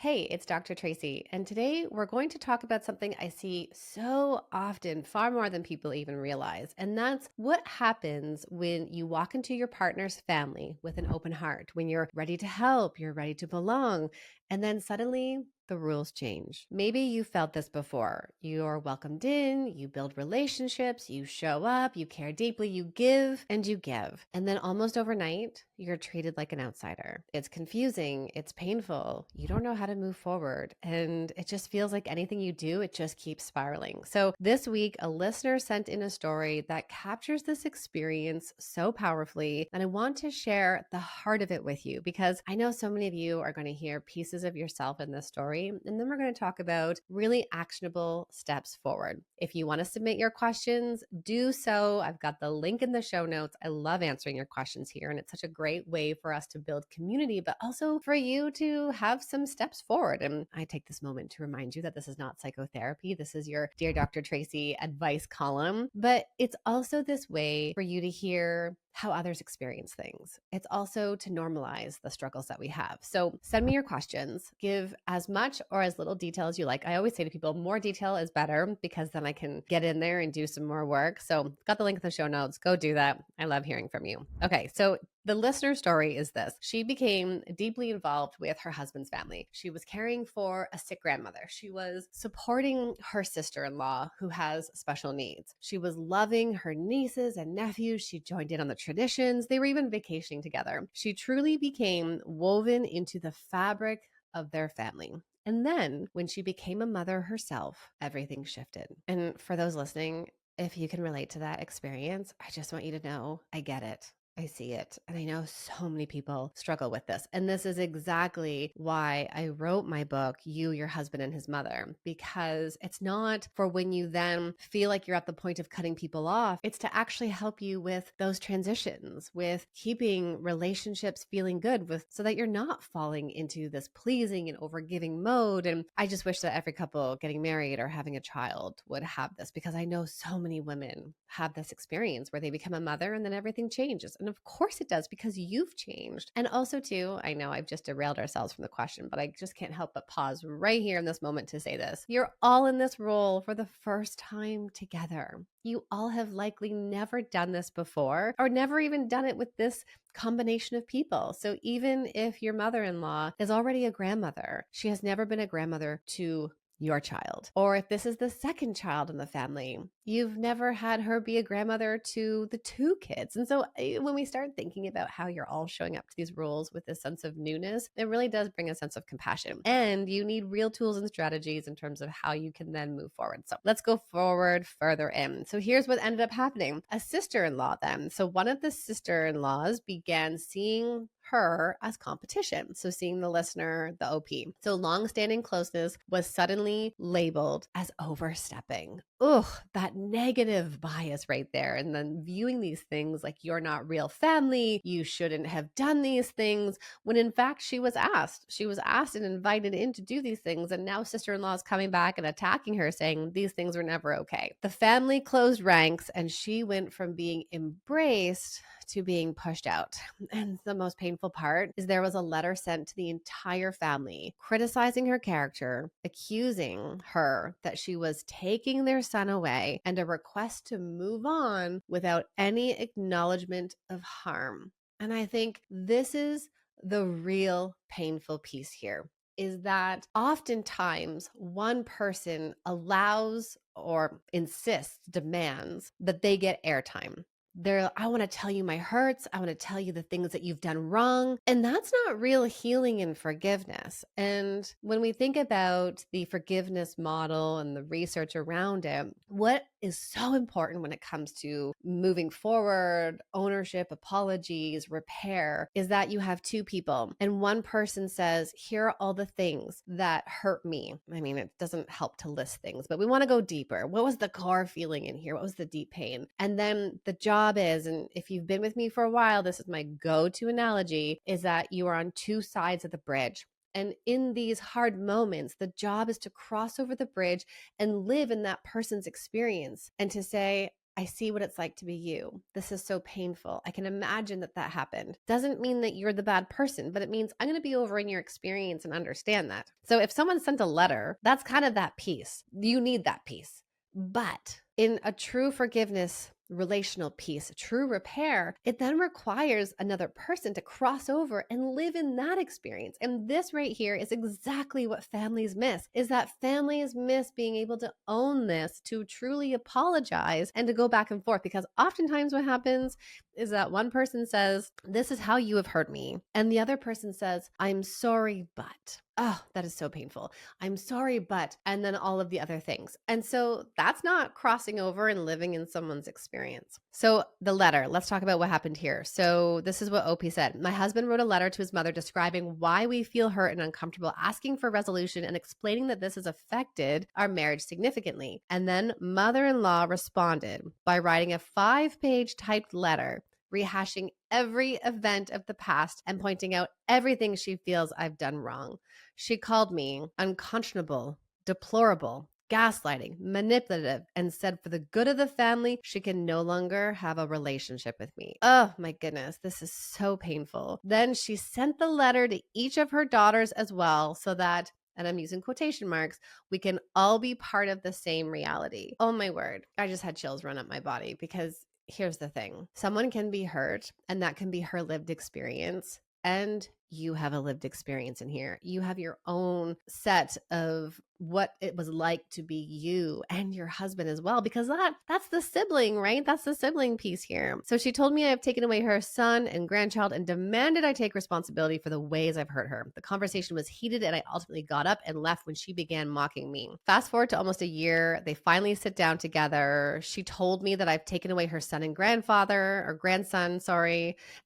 Hey, it's Dr. Tracy, and today we're going to talk about something I see so often, far more than people even realize. And that's what happens when you walk into your partner's family with an open heart, when you're ready to help, you're ready to belong, and then suddenly the rules change. Maybe you felt this before. You're welcomed in, you build relationships, you show up, you care deeply, you give and you give. And then almost overnight, you're treated like an outsider. It's confusing, it's painful, you don't know how to move forward, and it just feels like anything you do, it just keeps spiraling. So this week, a listener sent in a story that captures this experience so powerfully, and I want to share the heart of it with you because I know so many of you are going to hear pieces of yourself in this story, and then we're going to talk about really actionable steps forward. If you want to submit your questions, do so. I've got the link in the show notes. I love answering your questions here, and it's such a great way for us to build community, but also for you to have some steps forward. And I take this moment to remind you that this is not psychotherapy. This is your Dear Dr. Tracy advice column, but it's also this way for you to hear how others experience things. It's also to normalize the struggles that we have. So send me your questions, give as much or as little detail as you like. I always say to people, more detail is better because then I can get in there and do some more work. So got the link in the show notes. Go do that. I love hearing from you. Okay, so the listener story is this. She became deeply involved with her husband's family. She was caring for a sick grandmother. She was supporting her sister-in-law who has special needs. She was loving her nieces and nephews. She joined in on the traditions. They were even vacationing together. She truly became woven into the fabric of their family. And then when she became a mother herself, everything shifted. And for those listening, if you can relate to that experience, I just want you to know I get it. I see it. And I know so many people struggle with this. And this is exactly why I wrote my book, You, Your Husband and His Mother, because it's not for when you then feel like you're at the point of cutting people off. It's to actually help you with those transitions, with keeping relationships feeling good, with so that you're not falling into this pleasing and overgiving mode. And I just wish that every couple getting married or having a child would have this, because I know so many women have this experience where they become a mother and then everything changes. And of course it does, because you've changed. And also too, I know I've just derailed ourselves from the question, but I just can't help but pause right here in this moment to say this. You're all in this role for the first time together. You all have likely never done this before, or never even done it with this combination of people. So even if your mother-in-law is already a grandmother, she has never been a grandmother to your child. Or if this is the second child in the family, you've never had her be a grandmother to the two kids. And so when we start thinking about how you're all showing up to these roles with this sense of newness, it really does bring a sense of compassion. And you need real tools and strategies in terms of how you can then move forward. So let's go forward further in. So here's what ended up happening. A sister-in-law then. So one of the sister-in-laws began seeing her as competition. So seeing the listener, the OP. So long-standing closeness was suddenly labeled as overstepping. Ugh, that negative bias right there. And then viewing these things like you're not real family, you shouldn't have done these things, when in fact she was asked. She was asked and invited in to do these things. And now sister-in-law is coming back and attacking her, saying these things were never okay. The family closed ranks and she went from being embraced to being pushed out. And the most painful part is there was a letter sent to the entire family criticizing her character, accusing her that she was taking their son away, and a request to move on without any acknowledgement of harm. And I think this is the real painful piece here, is that oftentimes one person allows or insists, demands that they get airtime. I want to tell you my hurts. I want to tell you the things that you've done wrong. And that's not real healing and forgiveness. And when we think about the forgiveness model and the research around it, what is so important when it comes to moving forward, ownership, apologies, repair, is that you have two people and one person says, here are all the things that hurt me. I mean, it doesn't help to list things, but we want to go deeper. What was the core feeling in here? What was the deep pain? And then the job is, and if you've been with me for a while, this is my go-to analogy, is that you are on two sides of the bridge. And in these hard moments, the job is to cross over the bridge and live in that person's experience and to say, I see what it's like to be you. This is so painful. I can imagine that that happened. Doesn't mean that you're the bad person, but it means I'm going to be over in your experience and understand that. So if someone sent a letter, that's kind of that piece. You need that piece. But in a true forgiveness, relational piece, true repair, it then requires another person to cross over and live in that experience. And this right here is exactly what families miss, is that families miss being able to own this, to truly apologize and to go back and forth. Because oftentimes what happens is that one person says, "This is how you have hurt me." And the other person says, "I'm sorry, but." Oh, that is so painful. "I'm sorry, but," and then all of the other things. And so that's not crossing over and living in someone's experience. So the letter, let's talk about what happened here. So this is what OP said. "My husband wrote a letter to his mother describing why we feel hurt and uncomfortable, asking for resolution and explaining that this has affected our marriage significantly." And then mother-in-law responded by writing a 5-page typed letter rehashing every event of the past and pointing out everything she feels I've done wrong. She called me unconscionable, deplorable, gaslighting, manipulative, and said for the good of the family, she can no longer have a relationship with me. Oh my goodness, this is so painful. Then she sent the letter to each of her daughters as well so that, and I'm using quotation marks, we can all be part of the same reality. Oh my word. I just had chills run up my body because here's the thing. Someone can be hurt, and that can be her lived experience. And you have a lived experience in here. You have your own set of what it was like to be you and your husband as well, because that's the sibling, right? That's the sibling piece here. So she told me I have taken away her son and grandchild and demanded I take responsibility for the ways I've hurt her. The conversation was heated and I ultimately got up and left when she began mocking me. Fast forward to almost a year, they finally sit down together. She told me that I've taken away her son and grandson,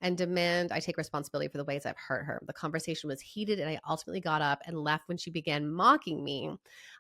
and demand I take responsibility for the ways I've hurt her. The conversation was heated and I ultimately got up and left when she began mocking me.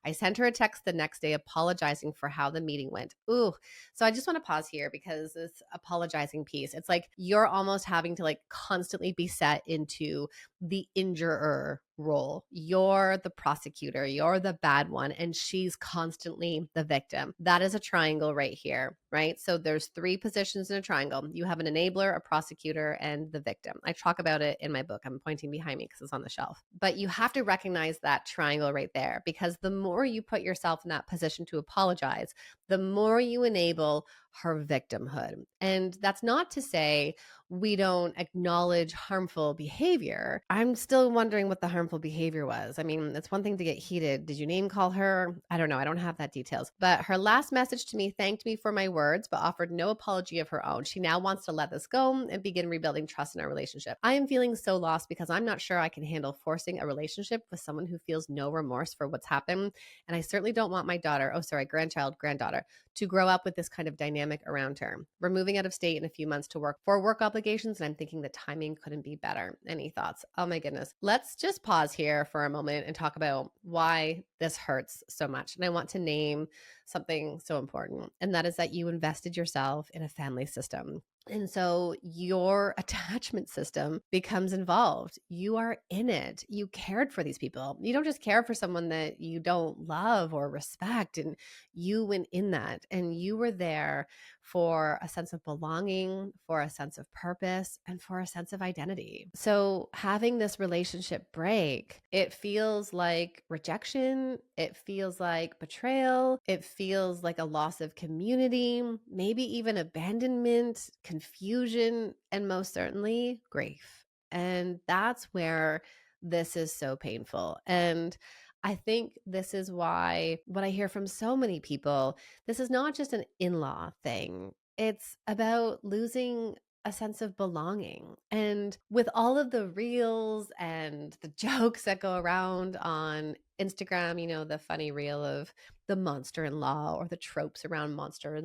I sent her a text the next day apologizing for how the meeting went. Ooh. So I just want to pause here because this apologizing piece, it's like you're almost having to like constantly be set into the injurer role. You're the prosecutor, you're the bad one, and she's constantly the victim. That is a triangle right here, right? So there's 3 positions in a triangle. You have an enabler, a prosecutor, and the victim. I talk about it in my book. I'm pointing behind me because it's on the shelf. But you have to recognize that triangle right there, because the more you put yourself in that position to apologize, the more you enable her victimhood. And that's not to say we don't acknowledge harmful behavior. I'm still wondering what the harmful behavior was. I mean, it's one thing to get heated. Did you name call her? I don't know. I don't have that details. But her last message to me thanked me for my words, but offered no apology of her own. She now wants to let this go and begin rebuilding trust in our relationship. I am feeling so lost because I'm not sure I can handle forcing a relationship with someone who feels no remorse for what's happened. And I certainly don't want my granddaughter, to grow up with this kind of dynamic around her. We're moving out of state in a few months to work for work obligations, and I'm thinking the timing couldn't be better. Any thoughts? Oh my goodness. Let's just pause here for a moment and talk about why this hurts so much. And I want to name something so important, and that is that you invested yourself in a family system. And so your attachment system becomes involved. You are in it. You cared for these people. You don't just care for someone that you don't love or respect. And you went in that and you were there for a sense of belonging, for a sense of purpose, and for a sense of identity. So having this relationship break, it feels like rejection. It feels like betrayal. It feels like a loss of community, maybe even abandonment, confusion, and most certainly grief. And that's where this is so painful. And I think this is why what I hear from so many people, this is not just an in-law thing. It's about losing a sense of belonging. And with all of the reels and the jokes that go around on Instagram, you know, the funny reel of the monster in law or the tropes around monsters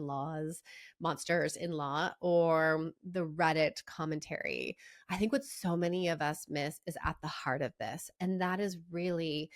in law, or the Reddit commentary. I think what so many of us miss is at the heart of this. And that is really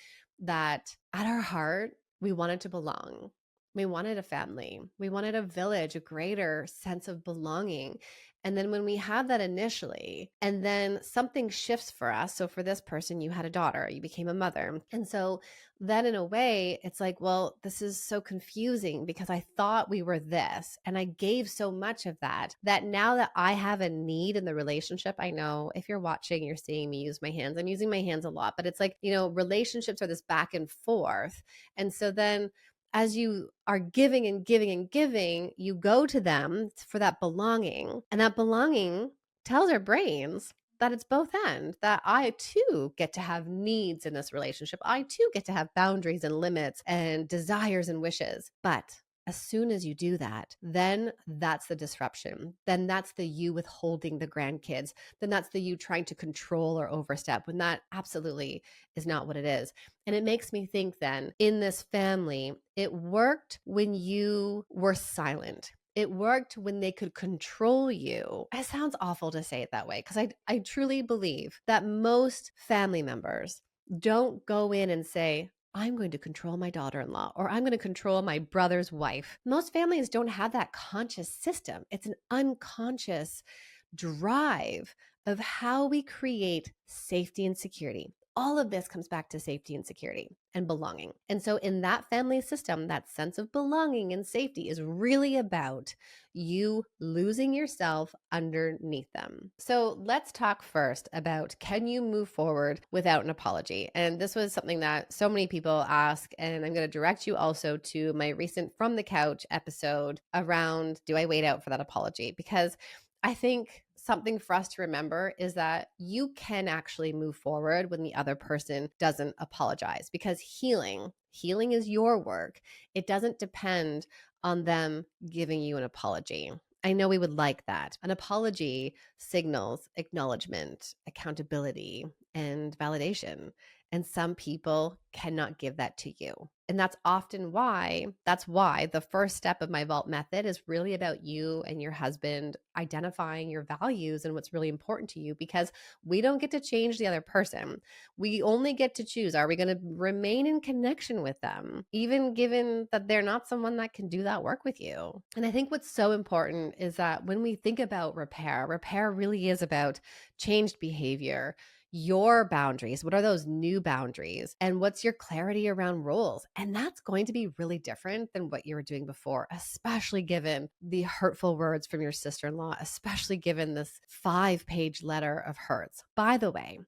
that at our heart, we wanted to belong. We wanted a family. We wanted a village, a greater sense of belonging. And then when we have that initially, and then something shifts for us. So for this person, you had a daughter, you became a mother. And so then in a way, it's like, well, this is so confusing because I thought we were this and I gave so much of that, that now that I have a need in the relationship, I know if you're watching, you're seeing me use my hands. I'm using my hands a lot, but it's like, relationships are this back and forth. And so then as you are giving and giving and giving, you go to them for that belonging. And that belonging tells our brains that it's both ends, that I too get to have needs in this relationship. I too get to have boundaries and limits and desires and wishes. But as soon as you do that, then that's the disruption. Then that's the you withholding the grandkids. Then that's the you trying to control or overstep, when that absolutely is not what it is. And it makes me think then, in this family, it worked when you were silent. It worked when they could control you. It sounds awful to say it that way, because I truly believe that most family members don't go in and say, I'm going to control my daughter-in-law, or I'm going to control my brother's wife. Most families don't have that conscious system. It's an unconscious drive of how we create safety and security. All of this comes back to safety and security and belonging. And so in that family system, that sense of belonging and safety is really about you losing yourself underneath them. So let's talk first about, can you move forward without an apology? And this was something that so many people ask, and I'm going to direct you also to my recent From the Couch episode around, do I wait out for that apology? Because I think something for us to remember is that you can actually move forward when the other person doesn't apologize, because healing is your work. It doesn't depend on them giving you an apology. I know we would like that. An apology signals acknowledgement, accountability, and validation. And some people cannot give that to you. And that's why the first step of my vault method is really about you and your husband identifying your values and what's really important to you, because we don't get to change the other person. We only get to choose, are we going to remain in connection with them, even given that they're not someone that can do that work with you? And I think what's so important is that when we think about repair really is about changed behavior, your boundaries. What are those new boundaries? And what's your clarity around roles? And that's going to be really different than what you were doing before, especially given the hurtful words from your sister-in-law, especially given this 5-page letter of hurts. By the way,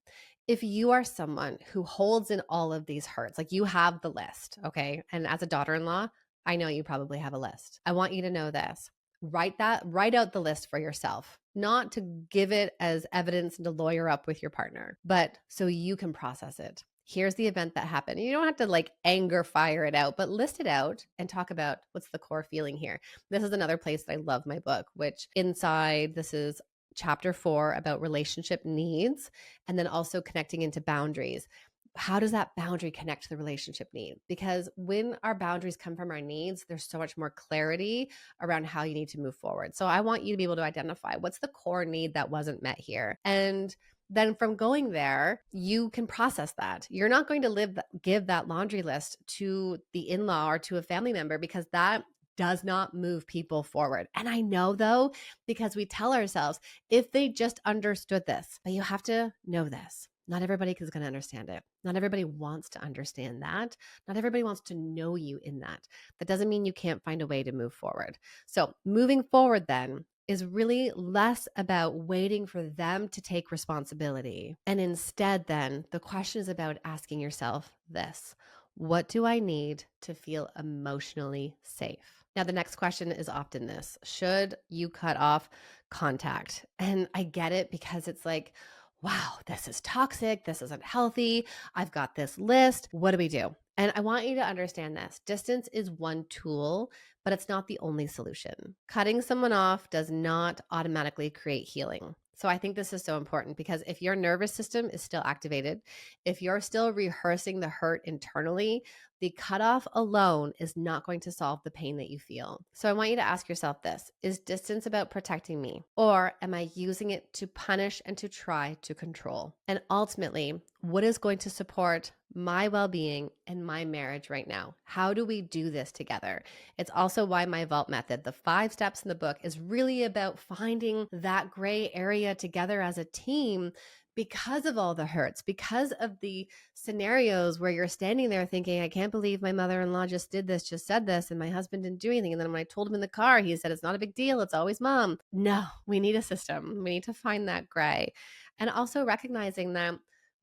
if you are someone who holds in all of these hurts, like you have the list, okay? And as a daughter-in-law, I know you probably have a list. I want you to know this. Write out the list for yourself, not to give it as evidence and to lawyer up with your partner, but so you can process it. Here's the event that happened. You don't have to like anger fire it out, but list it out and talk about what's the core feeling here. This is another place that I love my book, which inside this is chapter 4 about relationship needs, and then also connecting into boundaries. How does that boundary connect to the relationship need? Because when our boundaries come from our needs, there's so much more clarity around how you need to move forward. So I want you to be able to identify what's the core need that wasn't met here. And then from going there, you can process that. You're not going to give that laundry list to the in-law or to a family member, because that does not move people forward. And I know though, because we tell ourselves, if they just understood this, but you have to know this. Not everybody is going to understand it. Not everybody wants to understand that. Not everybody wants to know you in that. That doesn't mean you can't find a way to move forward. So moving forward then is really less about waiting for them to take responsibility. And instead then, the question is about asking yourself this: what do I need to feel emotionally safe? Now, the next question is often this: should you cut off contact? And I get it, because it's like, wow, this is toxic. This isn't healthy. I've got this list. What do we do? And I want you to understand this. Distance is one tool, but it's not the only solution. Cutting someone off does not automatically create healing. So I think this is so important, because if your nervous system is still activated, if you're still rehearsing the hurt internally, the cutoff alone is not going to solve the pain that you feel. So I want you to ask yourself this: is distance about protecting me, or am I using it to punish and to try to control? And ultimately, what is going to support my well being and my marriage right now? How do we do this together? It's also why my vault method, the 5 steps in the book, is really about finding that gray area together as a team because of all the hurts, because of the scenarios where you're standing there thinking, I can't believe my mother in law just did this, just said this, and my husband didn't do anything. And then when I told him in the car, he said, it's not a big deal. It's always mom. No, we need a system. We need to find that gray. And also recognizing that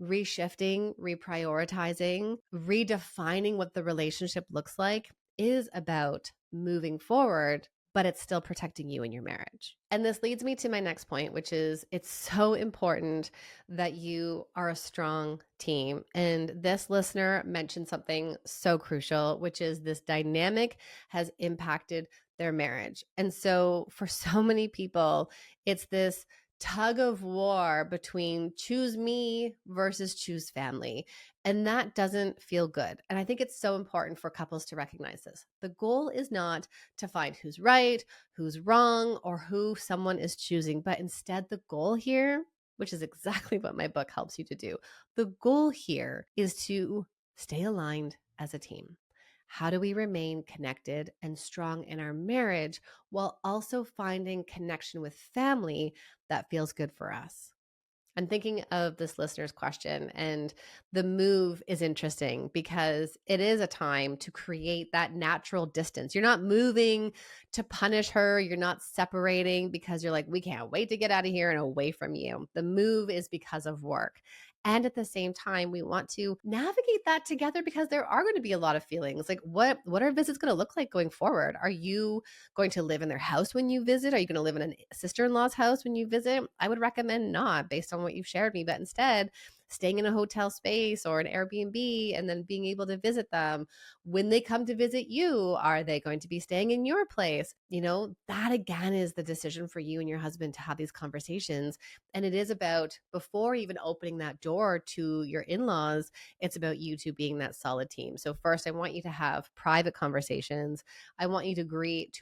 reshifting, reprioritizing, redefining what the relationship looks like is about moving forward, but it's still protecting you in your marriage. And this leads me to my next point, which is it's so important that you are a strong team. And this listener mentioned something so crucial, which is this dynamic has impacted their marriage. And so for so many people, it's this tug of war between choose me versus choose family. And that doesn't feel good. And I think it's so important for couples to recognize this. The goal is not to find who's right, who's wrong, or who someone is choosing, but instead the goal here, which is exactly what my book helps you to do, the goal here is to stay aligned as a team. How do we remain connected and strong in our marriage while also finding connection with family that feels good for us? I'm thinking of this listener's question, and the move is interesting because it is a time to create that natural distance. You're not moving to punish her. You're not separating because you're like, we can't wait to get out of here and away from you. The move is because of work. And at the same time, we want to navigate that together because there are going to be a lot of feelings. Like, what are visits going to look like going forward? Are you going to live in their house when you visit? Are you going to live in a sister-in-law's house when you visit? I would recommend not, based on what you've shared me, but instead staying in a hotel space or an Airbnb and then being able to visit them. When they come to visit you, are they going to be staying in your place? That again is the decision for you and your husband to have these conversations. And it is about, before even opening that door to your in-laws, it's about you two being that solid team. So first, I want you to have private conversations. I want you to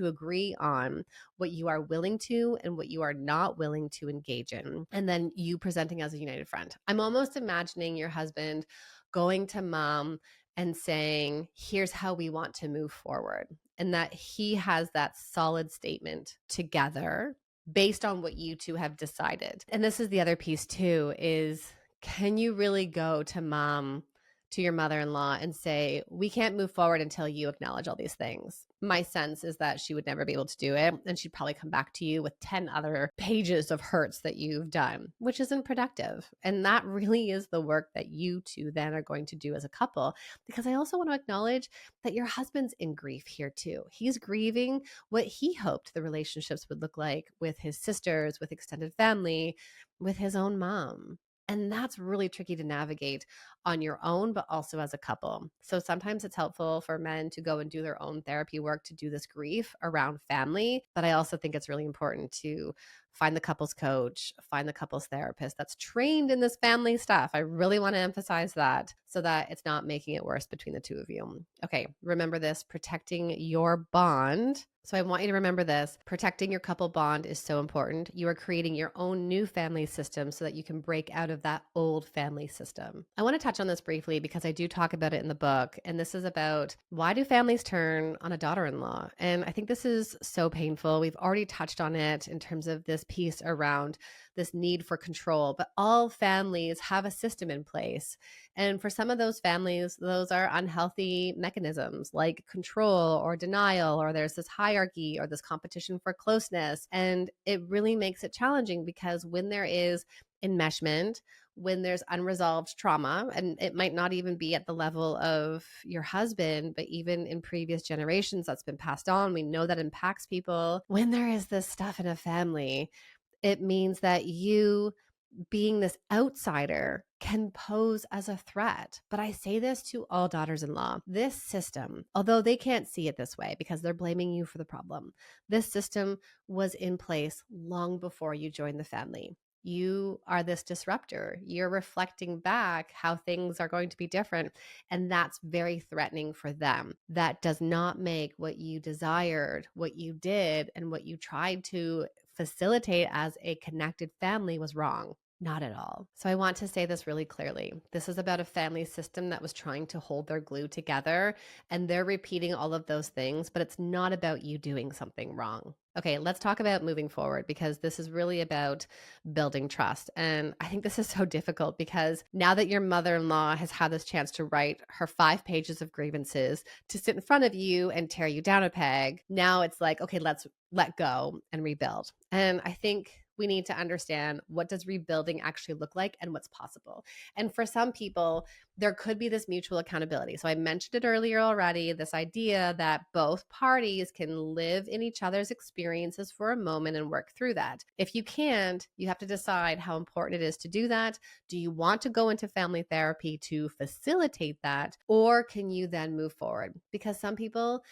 agree on what you are willing to and what you are not willing to engage in. And then you presenting as a united front. I'm almost imagining your husband going to mom and saying, here's how we want to move forward. And that he has that solid statement together based on what you two have decided. And this is the other piece too, is can you really go to mom, to your mother-in-law and say, we can't move forward until you acknowledge all these things? My sense is that she would never be able to do it. And she'd probably come back to you with 10 other pages of hurts that you've done, which isn't productive. And that really is the work that you two then are going to do as a couple. Because I also want to acknowledge that your husband's in grief here too. He's grieving what he hoped the relationships would look like with his sisters, with extended family, with his own mom. And that's really tricky to navigate on your own, but also as a couple. So sometimes it's helpful for men to go and do their own therapy work to do this grief around family. But I also think it's really important to find the couples coach, find the couples therapist that's trained in this family stuff. I really want to emphasize that so that it's not making it worse between the two of you. Okay, remember this, protecting your bond. So I want you to remember this. Protecting your couple bond is so important. You are creating your own new family system so that you can break out of that old family system. I want to touch on this briefly because I do talk about it in the book. And this is about, why do families turn on a daughter-in-law? And I think this is so painful. We've already touched on it in terms of this piece around this need for control, but all families have a system in place. And for some of those families, those are unhealthy mechanisms like control or denial, or there's this hierarchy or this competition for closeness. And it really makes it challenging because when there is enmeshment, when there's unresolved trauma, and it might not even be at the level of your husband, but even in previous generations that's been passed on, we know that impacts people. When there is this stuff in a family, it means that you being this outsider can pose as a threat. But I say this to all daughters-in-law. This system, although they can't see it this way because they're blaming you for the problem, this system was in place long before you joined the family. You are this disruptor. You're reflecting back how things are going to be different. And that's very threatening for them. That does not make what you desired, what you did, and what you tried to facilitate as a connected family was wrong. Not at all. So I want to say this really clearly. This is about a family system that was trying to hold their glue together, and they're repeating all of those things, but it's not about you doing something wrong. Okay, let's talk about moving forward because this is really about building trust. And I think this is so difficult because now that your mother in law has had this chance to write her 5 pages of grievances, to sit in front of you and tear you down a peg, now it's like, okay, let's let go and rebuild. And I think we need to understand, what does rebuilding actually look like and what's possible. And for some people, there could be this mutual accountability. So I mentioned it earlier already, this idea that both parties can live in each other's experiences for a moment and work through that. If you can't, you have to decide how important it is to do that. Do you want to go into family therapy to facilitate that, or can you then move forward? Because some people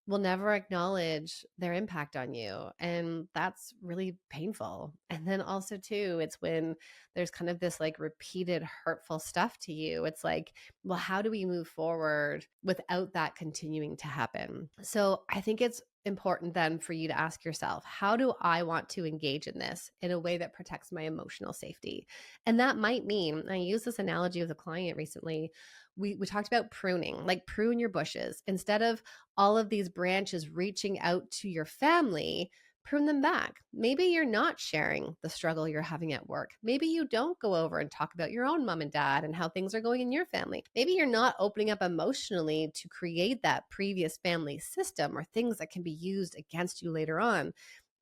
will never acknowledge their impact on you, and that's really painful. And then also too, it's when there's kind of this like repeated hurtful stuff to you, it's like, well, how do we move forward without that continuing to happen? So I think it's important then for you to ask yourself, how do I want to engage in this in a way that protects my emotional safety? And that might mean, I used this analogy with a client recently, we talked about pruning, like prune your bushes. Instead of all of these branches reaching out to your family, prune them back. Maybe you're not sharing the struggle you're having at work. Maybe you don't go over and talk about your own mom and dad and how things are going in your family. Maybe you're not opening up emotionally to create that previous family system or things that can be used against you later on.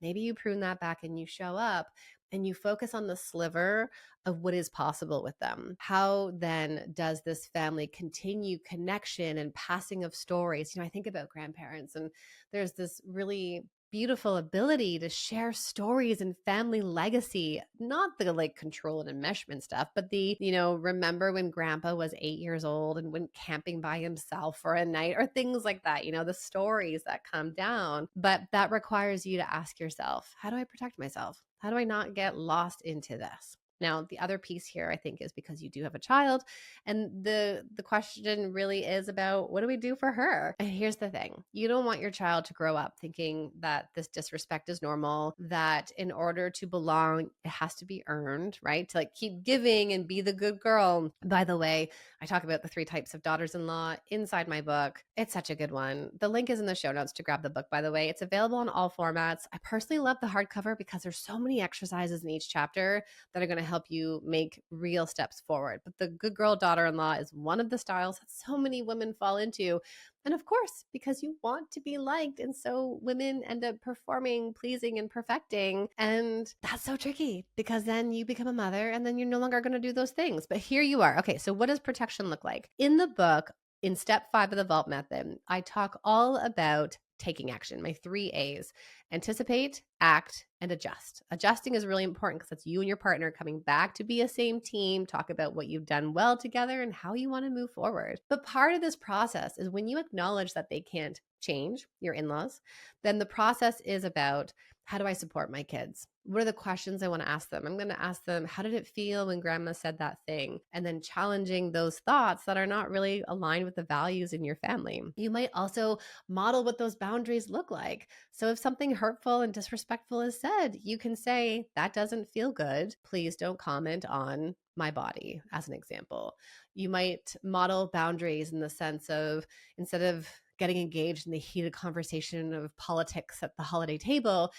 Maybe you prune that back and you show up and you focus on the sliver of what is possible with them. How then does this family continue connection and passing of stories? I think about grandparents, and there's this really beautiful ability to share stories and family legacy, not the like control and enmeshment stuff, but the, remember when grandpa was 8 years old and went camping by himself for a night, or things like that, the stories that come down. But that requires you to ask yourself, how do I protect myself? How do I not get lost into this? Now, the other piece here, I think, is because you do have a child, and the question really is about, what do we do for her? And here's the thing. You don't want your child to grow up thinking that this disrespect is normal, that in order to belong, it has to be earned, right? To like keep giving and be the good girl. By the way, I talk about the 3 types of daughters-in-law inside my book. It's such a good one. The link is in the show notes to grab the book, by the way. It's available in all formats. I personally love the hardcover because there's so many exercises in each chapter that are going to help you make real steps forward. But the good girl daughter-in-law is one of the styles that so many women fall into. And of course, because you want to be liked. And so women end up performing, pleasing, and perfecting. And that's so tricky because then you become a mother and then you're no longer going to do those things. But here you are. Okay, so what does protection look like? In the book, in step 5 of the vault method, I talk all about taking action, my 3 A's: anticipate, act, and adjust. Adjusting is really important because that's you and your partner coming back to be a same team, talk about what you've done well together and how you want to move forward. But part of this process is when you acknowledge that they can't change, your in-laws, then the process is about, how do I support my kids? What are the questions I want to ask them? I'm going to ask them, how did it feel when grandma said that thing? And then challenging those thoughts that are not really aligned with the values in your family. You might also model what those boundaries look like. So if something hurtful and disrespectful is said, you can say, that doesn't feel good. Please don't comment on my body, as an example. You might model boundaries in the sense of, instead of getting engaged in the heated conversation of politics at the holiday table,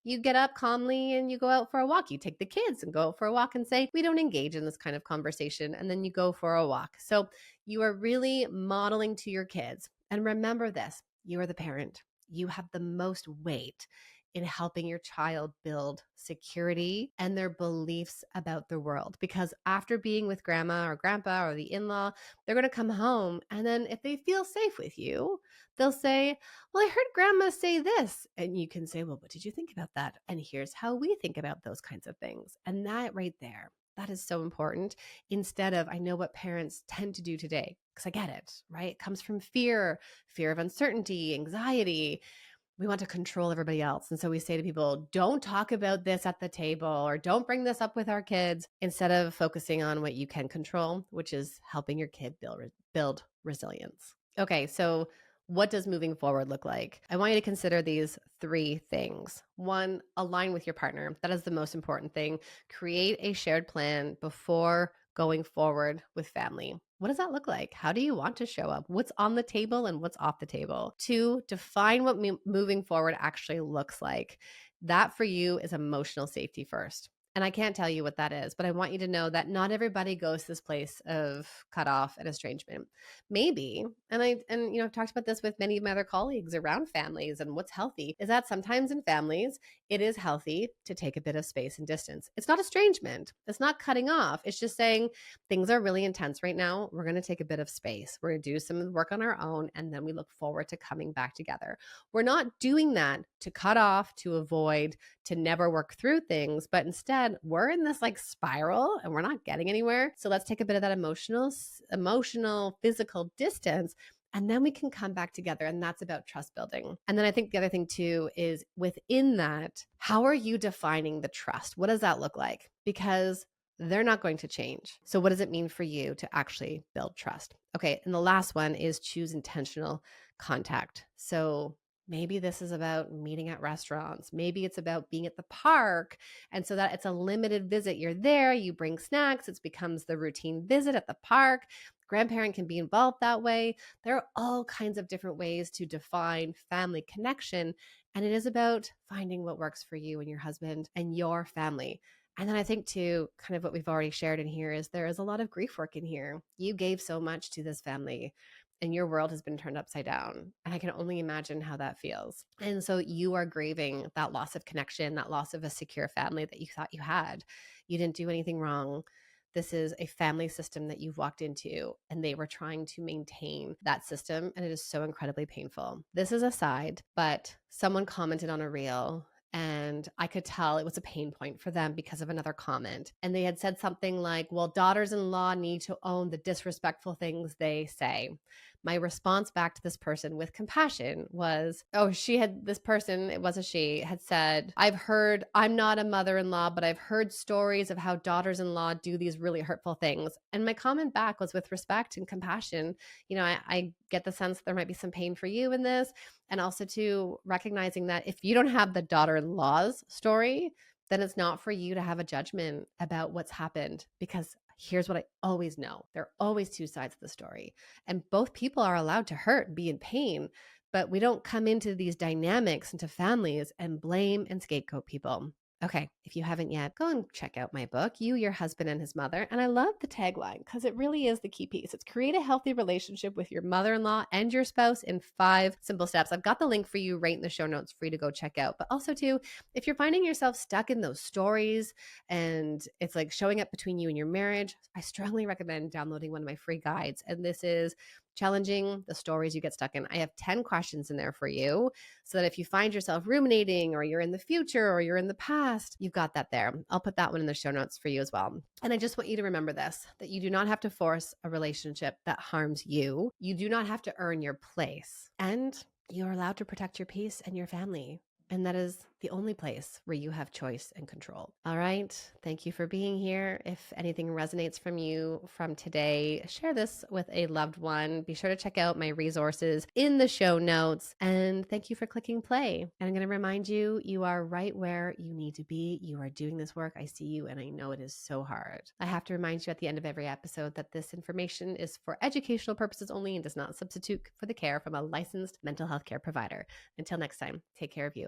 you get up calmly and you go out for a walk. You take the kids and go out for a walk and say, we don't engage in this kind of conversation. And then you go for a walk. So you are really modeling to your kids. And remember this, you are the parent. You have the most weight in helping your child build security and their beliefs about the world. Because after being with grandma or grandpa or the in-law, they're going to come home. And then if they feel safe with you, they'll say, well, I heard grandma say this. And you can say, well, what did you think about that? And here's how we think about those kinds of things. And that right there, that is so important. Instead of, I know what parents tend to do today, because I get it, right? It comes from fear of uncertainty, anxiety. We want to control everybody else. And so we say to people, don't talk about this at the table, or don't bring this up with our kids, instead of focusing on what you can control, which is helping your kid build resilience. Okay, so What does moving forward look like? I want you to consider these 3 things. 1, align with your partner. That is the most important thing. Create a shared plan before going forward with family. What does that look like? How do you want to show up? What's on the table and what's off the table? 2, define what moving forward actually looks like. That for you is emotional safety first. And I can't tell you what that is, but I want you to know that not everybody goes to this place of cutoff and estrangement. Maybe, I've talked about this with many of my other colleagues around families and what's healthy is that sometimes in families, it is healthy to take a bit of space and distance. It's not estrangement. It's not cutting off. It's just saying things are really intense right now. We're going to take a bit of space. We're going to do some work on our own, and then we look forward to coming back together. We're not doing that to cut off, to avoid, to never work through things, but instead we're in this like spiral and we're not getting anywhere. So let's take a bit of that emotional, physical distance, and then we can come back together. And that's about trust building. And then I think the other thing too is within that, how are you defining the trust? What does that look like? Because they're not going to change. So what does it mean for you to actually build trust? Okay. And the last one is choose intentional contact. So maybe this is about meeting at restaurants. Maybe it's about being at the park. And so that it's a limited visit. You're there, you bring snacks. It becomes the routine visit at the park. Grandparent can be involved that way. There are all kinds of different ways to define family connection. And it is about finding what works for you and your husband and your family. And then I think too, kind of what we've already shared in here is there is a lot of grief work in here. You gave so much to this family and your world has been turned upside down. And I can only imagine how that feels. And so you are grieving that loss of connection, that loss of a secure family that you thought you had. You didn't do anything wrong. This is a family system that you've walked into, and they were trying to maintain that system. And it is so incredibly painful. This is aside, but someone commented on a reel and I could tell it was a pain point for them because of another comment. And they had said something like, well, daughters-in-law need to own the disrespectful things they say. My response back to this person with compassion was, it was a she, had said, I'm not a mother-in-law, but I've heard stories of how daughters-in-law do these really hurtful things. And my comment back was with respect and compassion. I get the sense that there might be some pain for you in this. And also to recognizing that if you don't have the daughter-in-law's story, then it's not for you to have a judgment about what's happened, because here's what I always know. There are always 2 sides of the story, and both people are allowed to hurt and be in pain, but we don't come into these dynamics, into families, and blame and scapegoat people. Okay, if you haven't yet, go and check out my book, You, Your Husband, and His Mother. And I love the tagline because it really is the key piece. It's create a healthy relationship with your mother-in-law and your spouse in 5 simple steps. I've got the link for you right in the show notes for you to go check out. But also too, if you're finding yourself stuck in those stories and it's like showing up between you and your marriage, I strongly recommend downloading one of my free guides. And this is challenging the stories you get stuck in. I have 10 questions in there for you so that if you find yourself ruminating or you're in the future or you're in the past, you've got that there. I'll put that one in the show notes for you as well. And I just want you to remember this, that you do not have to force a relationship that harms you. You do not have to earn your place. And you're allowed to protect your peace and your family. And that is the only place where you have choice and control. All right. Thank you for being here. If anything resonates from you from today, share this with a loved one. Be sure to check out my resources in the show notes. And thank you for clicking play. And I'm going to remind you, you are right where you need to be. You are doing this work. I see you, and I know it is so hard. I have to remind you at the end of every episode that this information is for educational purposes only and does not substitute for the care from a licensed mental health care provider. Until next time, take care of you.